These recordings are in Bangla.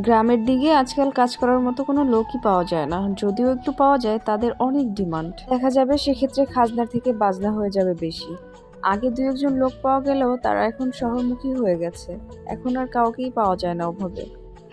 গ্রামের দিকে আজকাল কাজ করার মতো কোনো লোকই পাওয়া যায় না। যদিও একটু পাওয়া যায়, তাদের অনেক ডিমান্ড। দেখা যাবে সেক্ষেত্রে খাজনা থেকে বাজনা হয়ে যাবে বেশি। আগে দু একজন লোক পাওয়া গেলেও তারা এখন শহরমুখী হয়ে গেছে। এখন আর কাউকেই পাওয়া যায় না ওভাবে।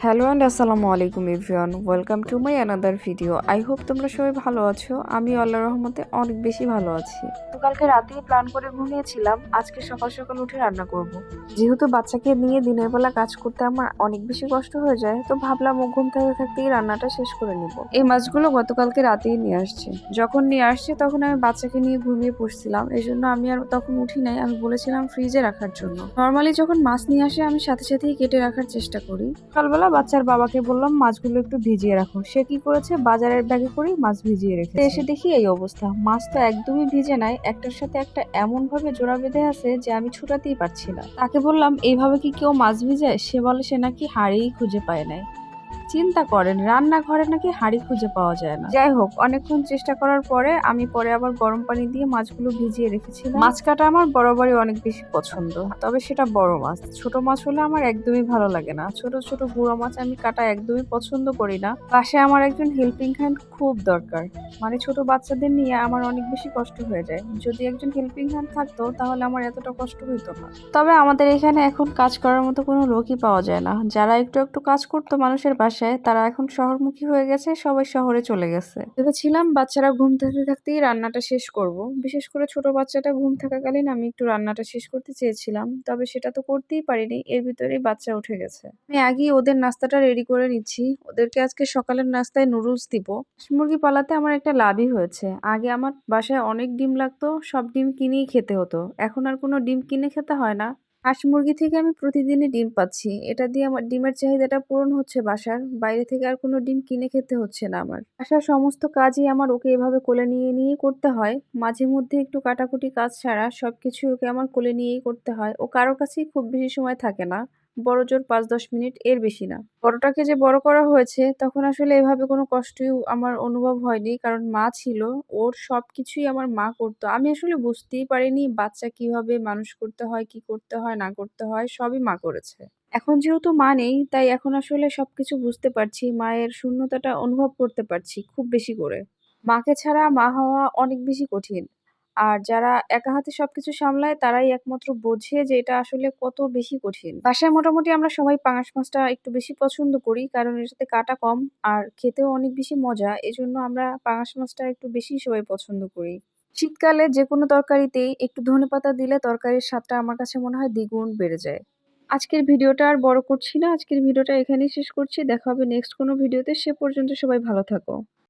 হ্যালো অ্যান্ড আসসালামু আলাইকুম everyone, welcome to my another video. I hope তোমরা সবাই ভালো আছো। আমি আল্লাহর রহমতে অনেক বেশি ভালো আছি। তো কালকে রাতেই প্ল্যান করে ঘুমিয়েছিলাম আজকে সকাল সকাল উঠে রান্না করব। যেহেতু বাচ্চাকে নিয়ে দিনের বেলা কাজ করতে আমার অনেক বেশি কষ্ট হয়ে যায়, তো ভাবলাম ও ঘুম থেকে থাকতেই রান্নাটা শেষ করে নিব। এই মাছগুলো গতকালকে রাতেই নিয়ে আসছে। যখন নিয়ে আসছে তখন আমি বাচ্চাকে নিয়ে ঘুমিয়ে পড়ছিলাম, এই জন্য আমি আর তখন উঠি নাই। আমি বলেছিলাম ফ্রিজে রাখার জন্য। নর্মালি যখন মাছ নিয়ে আসে আমি সাথে সাথেই কেটে রাখার চেষ্টা করি। সকালবেলা বাচ্চার বাবাকে বললাম মাছগুলো একটু ভিজিয়ে রাখো। সে কি করেছে, বাজারের ব্যাগে করেই মাছ ভিজিয়ে রেখেছে। এসে দেখি এই অবস্থা, মাছ তো একদমই ভিজে নাই, একটার সাথে একটা এমন ভাবে জোড়া বেঁধে আছে যে আমি ছুটাতেই পারছি না। তাকে বললাম এইভাবে কি কেউ মাছ ভিজায়? সে বলে সে নাকি হাড়িই খুঁজে পায় নাই। চিন্তা করেন, রান্নাঘরে নাকি হাঁড়ি খুঁজে পাওয়া যায় না। যাই হোক, অনেকক্ষণ চেষ্টা করার পরে আমি পরে আবার গরম পানি দিয়ে মাছগুলো ভিজিয়ে রেখেছিলাম। মাছ কাটা আমার বরাবরই অনেক বেশি পছন্দ, তবে সেটা বড় মাছ। ছোট মাছ হলে আমার একদমই ভালো লাগে না। ছোট ছোট গুঁড়ো মাছ আমি কাটা একদমই পছন্দ করি না। বাসায় আমার একজন হেল্পিং হ্যান্ড খুব দরকার। মানে ছোট বাচ্চাদের নিয়ে আমার অনেক বেশি কষ্ট হয়ে যায়। যদি একজন হেল্পিং হ্যান্ড থাকতো তাহলে আমার এতটা কষ্ট হইতো না। তবে আমাদের এখানে এখন কাজ করার মতো কোনো লোকই পাওয়া যায় না। যারা একটু একটু কাজ করতো মানুষের বাসায়, তারা এখন শহরমুখী হয়ে গেছে, সবাই শহরে চলে গেছে। ভেবেছিলাম বাচ্চারা ঘুম থেকে থাকতেই রান্নাটা শেষ করব। বিশেষ করে ছোট বাচ্চাটা ঘুম থাকাকালীন আমি একটু রান্নাটা শেষ করতে চেয়েছিলাম, তবে সেটা তো করতেই পারিনি। এর ভিতরেই বাচ্চা উঠে গেছে। আমি আগেই ওদের নাস্তাটা রেডি করে নিচ্ছি। ওদেরকে আজকে সকালের নাস্তায় নুডলস দিব। মুরগি পালাতে আমার একটা লাভই হয়েছে। আগে আমার বাসায় অনেক ডিম লাগতো, সব ডিম কিনেই খেতে হতো। এখন আর কোনো ডিম কিনে খেতে হয় না। হাঁস মুরগি থেকে আমি প্রতিদিনই ডিম পাচ্ছি। এটা দিয়ে আমার ডিমের চাহিদাটা পূরণ হচ্ছে বাসার। বাইরে থেকে আর কোনো ডিম কিনে খেতে হচ্ছে না আমার। বাসার সমস্ত কাজই আমার ওকে এভাবে কোলে নিয়ে নিয়েই করতে হয়। মাঝে মধ্যে একটু কাটাকুটি কাজ ছাড়া সবকিছু ওকে আমার কোলে নিয়েই করতে হয়। ও কারো কাছেই খুব বেশি সময় থাকে না। বড়জোর ৫-১০ মিনিট, এর বেশি না। বড়টাকে যে বড় করা হয়েছে তখন আসলে এভাবে কোনো কষ্টই আমার অনুভব হয়নি, কারণ মা ছিল। ওর সবকিছুই আমার মা করতো। আমি আসলে বুঝতেই পারিনি বাচ্চা কিভাবে মানুষ করতে হয়, কি করতে হয় না করতে হয়, সবই মা করেছে। এখন যেহেতু মা নেই, তাই এখন আসলে সবকিছু বুঝতে পারছি। মায়ের শূন্যতাটা অনুভব করতে পারছি খুব বেশি করে। মাকে ছাড়া মা হওয়া অনেক বেশি কঠিন। আর যারা একা হাতে সবকিছু সামলায় তারাই একমাত্র বোঝে যে এটা আসলে কত বেশি কঠিন। বাসায় মোটামুটি আমরা সবাই পাঙাশ মাছটা একটু বেশি পছন্দ করি, কারণ এর সাথে কাঁটা কম আর খেতেও অনেক বেশি মজা। এজন্য আমরা পাঙাশ মাছটা একটু বেশি সবাই পছন্দ করি। শীতকালে যেকোনো তরকারিতেই একটু ধনেপাতা দিলে তরকারির স্বাদটা আমার কাছে মনে হয় দ্বিগুণ বেড়ে যায়। আজকের ভিডিওটা আর বড় করছি না। আজকের ভিডিওটা এখানেই শেষ করছি। দেখা হবে নেক্সট কোনো ভিডিওতে। সে পর্যন্ত সবাই ভালো থাকো।